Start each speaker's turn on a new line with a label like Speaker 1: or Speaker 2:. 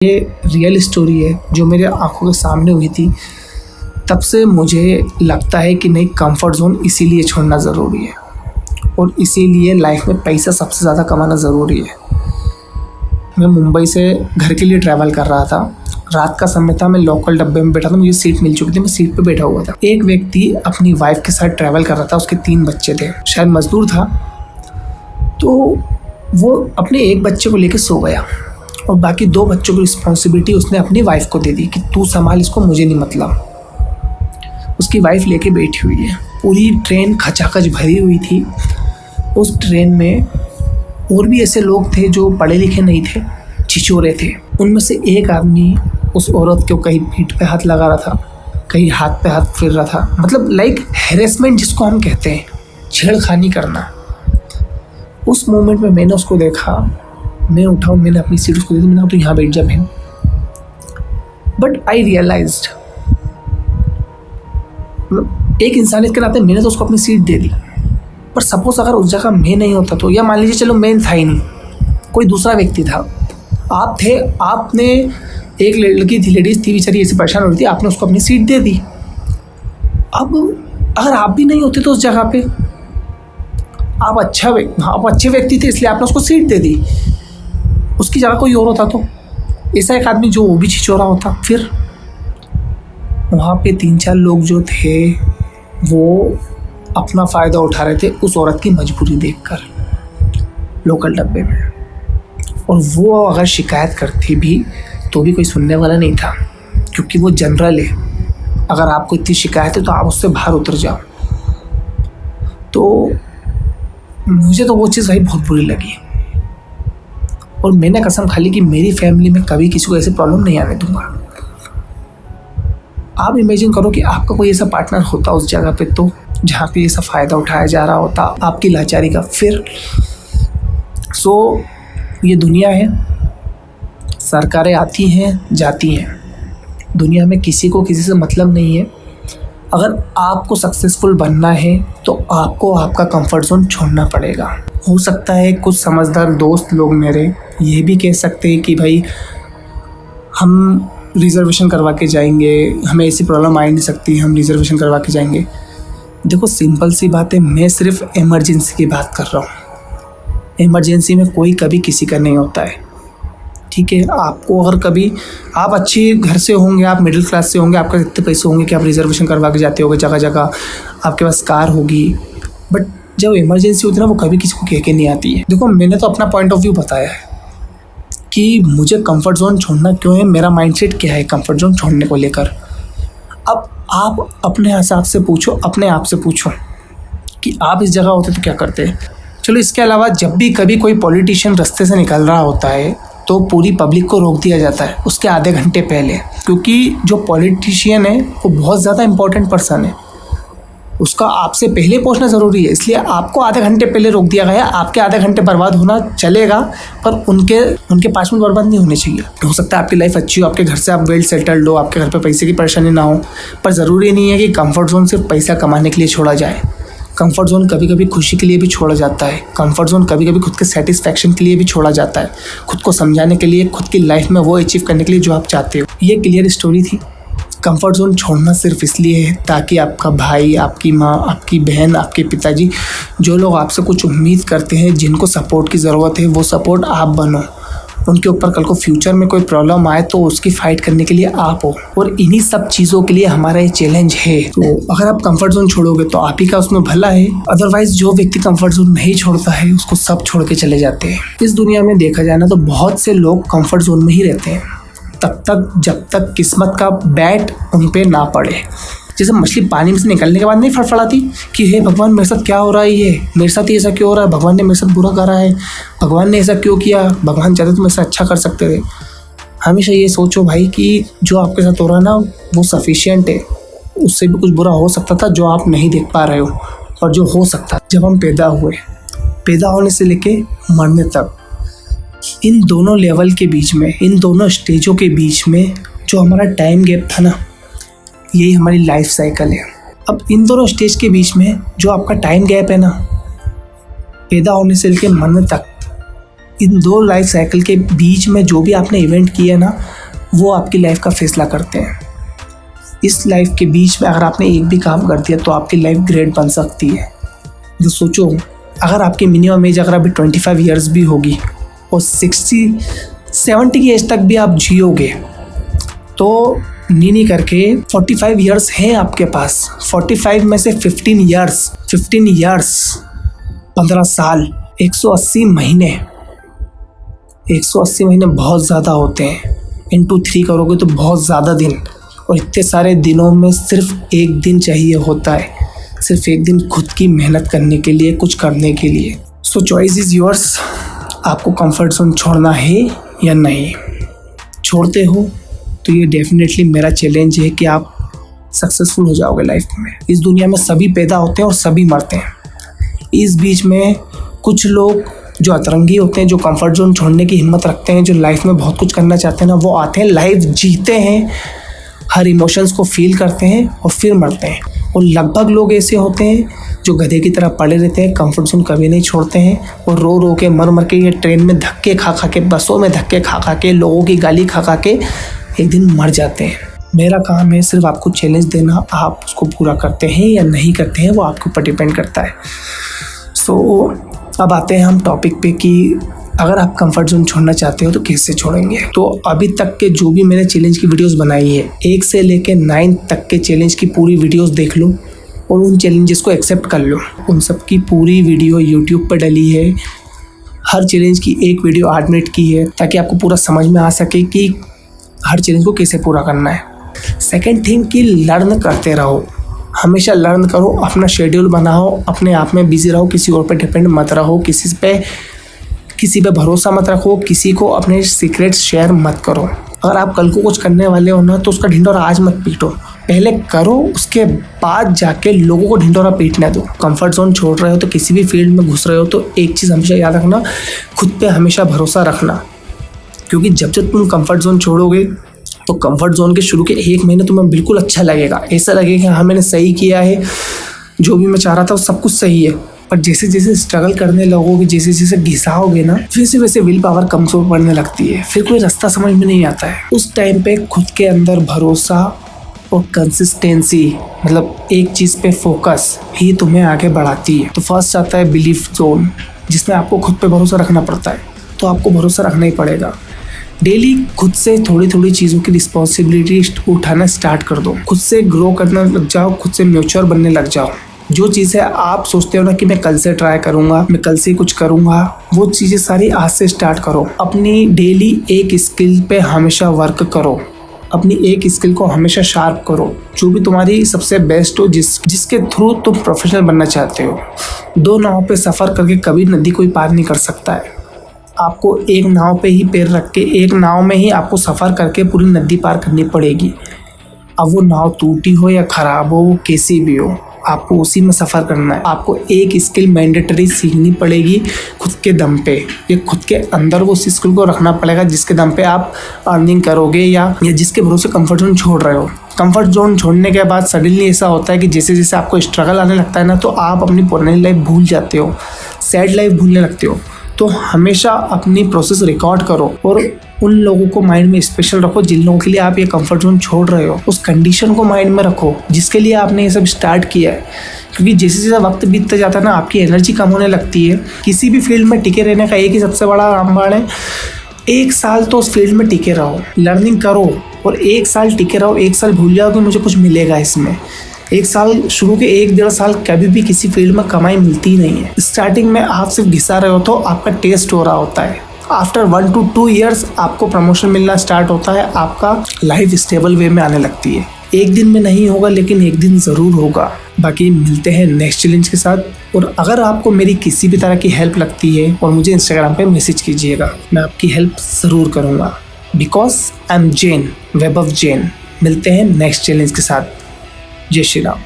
Speaker 1: ये real story है जो मेरे आंखों के सामने हुई थी। तब से मुझे लगता है कि नहीं, कंफर्ट जोन इसीलिए छोड़ना ज़रूरी है और इसीलिए लाइफ में पैसा सबसे ज़्यादा कमाना ज़रूरी है। मैं मुंबई से घर के लिए ट्रैवल कर रहा था। रात का समय था, मैं लोकल डब्बे में बैठा था, मुझे सीट मिल चुकी थी, मैं सीट पे बैठा हुआ था। एक व्यक्ति अपनी वाइफ के साथ ट्रैवल कर रहा था, उसके 3 बच्चे थे, शायद मजदूर था। तो वो अपने एक बच्चे को लेकर सो गया और बाकी 2 बच्चों की रिस्पॉन्सिबिलिटी उसने अपनी वाइफ को दे दी कि तू संभाल इसको, मुझे नहीं मतलब। उसकी वाइफ लेके बैठी हुई है। पूरी ट्रेन खचाखच भरी हुई थी। उस ट्रेन में और भी ऐसे लोग थे जो पढ़े लिखे नहीं थे, छिछोरे थे। उनमें से एक आदमी उस औरत को कहीं पीठ पे हाथ लगा रहा था, कहीं हाथ पे हाथ फेर रहा था। मतलब लाइक हैरेसमेंट जिसको हम कहते हैं, छेड़खानी करना। उस मोमेंट में मैंने उसको देखा, मैं उठा और मैंने अपनी सीट उसको दे दी। मैंने कहा तू यहाँ बैठ जा बहन। बट आई रियलाइज्ड, मतलब एक इंसानियत के नाते मैंने तो उसको अपनी सीट दे दी। पर सपोज अगर उस जगह मैं नहीं होता तो, या मान लीजिए चलो मैं था ही नहीं, कोई दूसरा व्यक्ति था, आप थे, आपने एक लड़की थी, लेडीज़ थी, बेचारी ऐसे परेशान हो रही थी, आपने उसको अपनी सीट दे दी। अब अगर आप भी नहीं होते तो उस जगह पे, आप अच्छे व्यक्ति थे इसलिए आपने उसको सीट दे दी। उसकी जगह कोई और होता तो, ऐसा एक आदमी जो वो भी छिछोरा होता, फिर वहाँ पे 3-4 लोग जो थे वो अपना फ़ायदा उठा रहे थे उस औरत की मजबूरी देखकर लोकल डब्बे में। और वो अगर शिकायत करती भी तो भी कोई सुनने वाला नहीं था, क्योंकि वो जनरल है। अगर आपको इतनी शिकायत है तो आप उससे बाहर उतर जाओ। तो मुझे तो वो चीज़ भाई बहुत बुरी लगी और मैंने कसम खा ली कि मेरी फैमिली में कभी किसी को ऐसी प्रॉब्लम नहीं आने दूंगा। आप इमेजिन करो कि आपका कोई ऐसा पार्टनर होता उस जगह पे, तो जहाँ पे ऐसा फ़ायदा उठाया जा रहा होता आपकी लाचारी का। फिर ये दुनिया है, सरकारें आती हैं जाती हैं, दुनिया में किसी को किसी से मतलब नहीं है। अगर आपको सक्सेसफुल बनना है तो आपको आपका कंफर्ट जोन छोड़ना पड़ेगा। हो सकता है कुछ समझदार दोस्त लोग मेरे ये भी कह सकते हैं कि भाई हम रिज़र्वेशन करवा के जाएंगे, हमें ऐसी प्रॉब्लम आ ही नहीं सकती, हम रिज़र्वेशन करवा के जाएंगे। देखो सिंपल सी बात है, मैं सिर्फ इमरजेंसी की बात कर रहा हूँ। इमरजेंसी में कोई कभी किसी का नहीं होता है, ठीक है। आपको अगर कभी आप अच्छी घर से होंगे, आप मिडिल क्लास से होंगे, आपके इतने पैसे होंगे कि आप रिज़र्वेशन करवा के जाते होंगे जगह जगह, आपके पास कार होगी, बट जब इमरजेंसी होती है ना वो कभी किसी को कह के नहीं आती है। देखो मैंने तो अपना पॉइंट ऑफ व्यू बताया है कि मुझे कंफर्ट जोन छोड़ना क्यों है, मेरा माइंडसेट क्या है कंफर्ट जोन छोड़ने को लेकर। अब आप अपने हिसाब से पूछो, अपने आप से पूछो कि आप इस जगह होते तो क्या करते। चलो इसके अलावा जब भी कभी कोई पॉलिटिशियन रास्ते से निकल रहा होता है तो पूरी पब्लिक को रोक दिया जाता है उसके आधे घंटे पहले, क्योंकि जो पॉलिटिशियन है वो बहुत ज़्यादा इंपॉर्टेंट पर्सन है, उसका आपसे पहले पहुंचना ज़रूरी है, इसलिए आपको आधे घंटे पहले रोक दिया गया। आपके आधे घंटे बर्बाद होना चलेगा पर उनके 5 मिनट बर्बाद नहीं होने चाहिए। हो सकता है आपकी लाइफ अच्छी हो, आपके घर से आप वेल सेटल्ड हो, आपके घर पे पैसे की परेशानी ना हो, पर ज़रूरी नहीं है कि कंफर्ट जोन सिर्फ पैसा कमाने के लिए छोड़ा जाए। कंफर्ट जोन कभी कभी खुशी के लिए भी छोड़ा जाता है। कंफर्ट जोन कभी कभी खुद के सेटिस्फैक्शन के लिए भी छोड़ा जाता है, खुद को समझाने के लिए, खुद की लाइफ में वो अचीव करने के लिए जो आप चाहते हो। ये क्लियर स्टोरी थी। कंफर्ट जोन छोड़ना सिर्फ इसलिए है ताकि आपका भाई, आपकी माँ, आपकी बहन, आपके पिताजी, जो लोग आपसे कुछ उम्मीद करते हैं, जिनको सपोर्ट की ज़रूरत है, वो सपोर्ट आप बनो। उनके ऊपर कल को फ्यूचर में कोई प्रॉब्लम आए तो उसकी फ़ाइट करने के लिए आप हो। और इन्हीं सब चीज़ों के लिए हमारा ये चैलेंज है। तो अगर आप कंफर्ट जोन छोड़ोगे तो आप ही का उसमें भला है, अदरवाइज जो व्यक्ति कंफर्ट जोन नहीं छोड़ता है उसको सब छोड़ के चले जाते हैं। इस दुनिया में देखा जाए ना तो बहुत से लोग कंफर्ट जोन में ही रहते हैं तब तक जब तक किस्मत का बैट उन पे ना पड़े। जैसे मछली पानी में से निकलने के बाद नहीं फड़फड़ाती कि हे भगवान मेरे साथ क्या हो रहा है, ये मेरे साथ ही ऐसा क्यों हो रहा है, भगवान ने मेरे साथ बुरा करा है, भगवान ने ऐसा क्यों किया, भगवान चाहते तो मेरे साथ अच्छा कर सकते थे। हमेशा ये सोचो भाई कि जो आपके साथ हो रहा है ना वो सफिशिएंट है, उससे भी कुछ बुरा हो सकता था जो आप नहीं देख पा रहे हो, और जो हो सकता जब हम पैदा होने से लेके मरने तक, इन दोनों लेवल के बीच में, इन दोनों स्टेजों के बीच में जो हमारा टाइम गैप था ना, यही हमारी लाइफ साइकिल है। अब इन दोनों स्टेज के बीच में जो आपका टाइम गैप है ना, पैदा होने से लेकर मरने तक, इन दो लाइफ साइकिल के बीच में जो भी आपने इवेंट किया ना, वो आपकी लाइफ का फैसला करते हैं। इस लाइफ के बीच में अगर आपने एक भी काम कर दिया तो आपकी लाइफ ग्रेट बन सकती है। तो सोचो, अगर आपकी मिनिमम एज अगर अभी 25 ईयर्स भी होगी और 60-70 की एज तक भी आप जियोगे, तो नी करके 45 ईयर्स हैं आपके पास। 45 में से 15 ईयर्स 15 साल, 180 महीने। 180 महीने बहुत ज़्यादा होते हैं। इंटू 3 करोगे तो बहुत ज़्यादा दिन, और इतने सारे दिनों में सिर्फ एक दिन चाहिए होता है, सिर्फ एक दिन खुद की मेहनत करने के लिए, कुछ करने के लिए। सो चॉइस इज़ योर्स। आपको कंफर्ट जोन छोड़ना है या नहीं। छोड़ते हो तो ये डेफिनेटली मेरा चैलेंज है कि आप सक्सेसफुल हो जाओगे लाइफ में। इस दुनिया में सभी पैदा होते हैं और सभी मरते हैं। इस बीच में कुछ लोग जो अतरंगी होते हैं, जो कंफर्ट जोन छोड़ने की हिम्मत रखते हैं, जो लाइफ में बहुत कुछ करना चाहते हैं ना, वो आते हैं, लाइफ जीते हैं, हर इमोशंस को फील करते हैं और फिर मरते हैं। और लगभग लोग ऐसे होते हैं जो गधे की तरह पड़े रहते हैं, कंफर्ट जोन कभी नहीं छोड़ते हैं, और रो रो के, मर मर के, ये ट्रेन में धक्के खा खा के, बसों में धक्के खा खा के, लोगों की गाली खा खा के एक दिन मर जाते हैं। मेरा काम है सिर्फ आपको चैलेंज देना, आप उसको पूरा करते हैं या नहीं करते हैं वो आपके ऊपर डिपेंड करता है। सो अब आते हैं हम टॉपिक पे कि अगर आप कंफर्ट जोन छोड़ना चाहते हो तो कैसे छोड़ेंगे। तो अभी तक के जो भी मैंने चैलेंज की वीडियोस बनाई है, 1 से लेकर 9 तक के चैलेंज की पूरी वीडियोस देख लो और उन चैलेंजेस को एक्सेप्ट कर लो। उन सब की पूरी वीडियो यूट्यूब पर डली है। हर चैलेंज की एक वीडियो 8 मिनट की है, ताकि आपको पूरा समझ में आ सके कि हर चैलेंज को कैसे पूरा करना है। सेकेंड थिंग कि लर्न करते रहो, हमेशा लर्न करो, अपना शेड्यूल बनाओ, अपने आप में बिजी रहो, किसी और पे डिपेंड मत रहो, किसी पे भरोसा मत रखो, किसी को अपने सीक्रेट्स शेयर मत करो। अगर आप कल को कुछ करने वाले हो ना, तो उसका ढिंढोरा आज मत पीटो, पहले करो, उसके बाद जाके लोगों को ढिंढोरा पीटने दो। कंफर्ट जोन छोड़ रहे हो तो किसी भी फील्ड में घुस रहे हो तो एक चीज़ हमेशा याद रखना, खुद पे हमेशा भरोसा रखना। क्योंकि जब तुम कंफर्ट जोन छोड़ोगे तो कंफर्ट जोन के शुरू के 1 महीने तुम्हें बिल्कुल अच्छा लगेगा, ऐसा लगेगा हाँ मैंने सही किया है, जो भी मैं चाह रहा था वो सब कुछ सही है। पर जैसे जैसे स्ट्रगल करने लगोगे, जैसे जैसे घिसाओगे ना, वैसे वैसे विल पावर कमजोर पड़ने लगती है, फिर कोई रास्ता समझ में नहीं आता है। उस टाइम पे खुद के अंदर भरोसा और कंसिस्टेंसी, मतलब एक चीज़ पे फोकस ही तुम्हें आगे बढ़ाती है। तो फर्स्ट आता है बिलीफ जोन, जिसमें आपको खुद पे भरोसा रखना पड़ता है। तो आपको भरोसा रखना ही पड़ेगा। डेली खुद से थोड़ी थोड़ी चीज़ों की रिस्पॉन्सिबिलिटी उठाना स्टार्ट कर दो, खुद से ग्रो करना लग जाओ, खुद से मैच्योर बनने लग जाओ। जो चीज़ें आप सोचते हो ना कि मैं कल से ट्राई करूँगा, मैं कल से कुछ करूँगा, वो चीज़ें सारी आज से स्टार्ट करो। अपनी डेली एक स्किल पे हमेशा वर्क करो, अपनी एक स्किल को हमेशा शार्प करो, जो भी तुम्हारी सबसे बेस्ट हो, जिसके थ्रू तुम प्रोफेशनल बनना चाहते हो। 2 नाव पे सफ़र करके कभी नदी कोई पार नहीं कर सकता है। आपको एक नाव पे ही पैर रख के, एक नाव में ही आपको सफ़र करके पूरी नदी पार करनी पड़ेगी। अब वो नाव टूटी हो या ख़राब हो, कैसी भी हो, आपको उसी में सफ़र करना है। आपको एक स्किल मैंडेटरी सीखनी पड़ेगी खुद के दम पे, या खुद के अंदर वो स्किल को रखना पड़ेगा जिसके दम पे आप अर्निंग करोगे, या जिसके भरोसे कंफर्ट जोन छोड़ रहे हो। कंफर्ट जोन छोड़ने के बाद सडनली ऐसा होता है कि जैसे जैसे आपको स्ट्रगल आने लगता है ना, तो आप अपनी पुरानी लाइफ भूल जाते हो, सैड लाइफ भूलने लगते हो। तो हमेशा अपनी प्रोसेस रिकॉर्ड करो और उन लोगों को माइंड में स्पेशल रखो जिन लोगों के लिए आप ये कंफर्ट जोन छोड़ रहे हो। उस कंडीशन को माइंड में रखो जिसके लिए आपने ये सब स्टार्ट किया है। क्योंकि जैसे जैसे वक्त बीतता जाता है ना, आपकी एनर्जी कम होने लगती है। किसी भी फील्ड में टिके रहने का एक ही सबसे बड़ा रामबाण है, 1 साल तो उस फील्ड में टिके रहो, लर्निंग करो, और 1 साल टिके रहो। 1 साल भूल जाओ कि मुझे कुछ मिलेगा इसमें। 1 साल, शुरू के 1-1.5 साल कभी भी किसी फील्ड में कमाई मिलती नहीं है। स्टार्टिंग में आप सिर्फ घिसा रहे हो तो आपका टेस्ट हो रहा होता है। आफ्टर 1 to 2 ईयर्स आपको प्रमोशन मिलना स्टार्ट होता है, आपका लाइफ स्टेबल वे में आने लगती है। एक दिन में नहीं होगा, लेकिन एक दिन ज़रूर होगा। बाकी मिलते हैं नेक्स्ट चैलेंज के साथ। और अगर आपको मेरी किसी भी तरह की हेल्प लगती है और मुझे इंस्टाग्राम पे मैसेज कीजिएगा, मैं आपकी हेल्प ज़रूर करूँगा। बिकॉज आई एम जैन, वैभव जैन। मिलते हैं नेक्स्ट चैलेंज के साथ। जय श्री राम।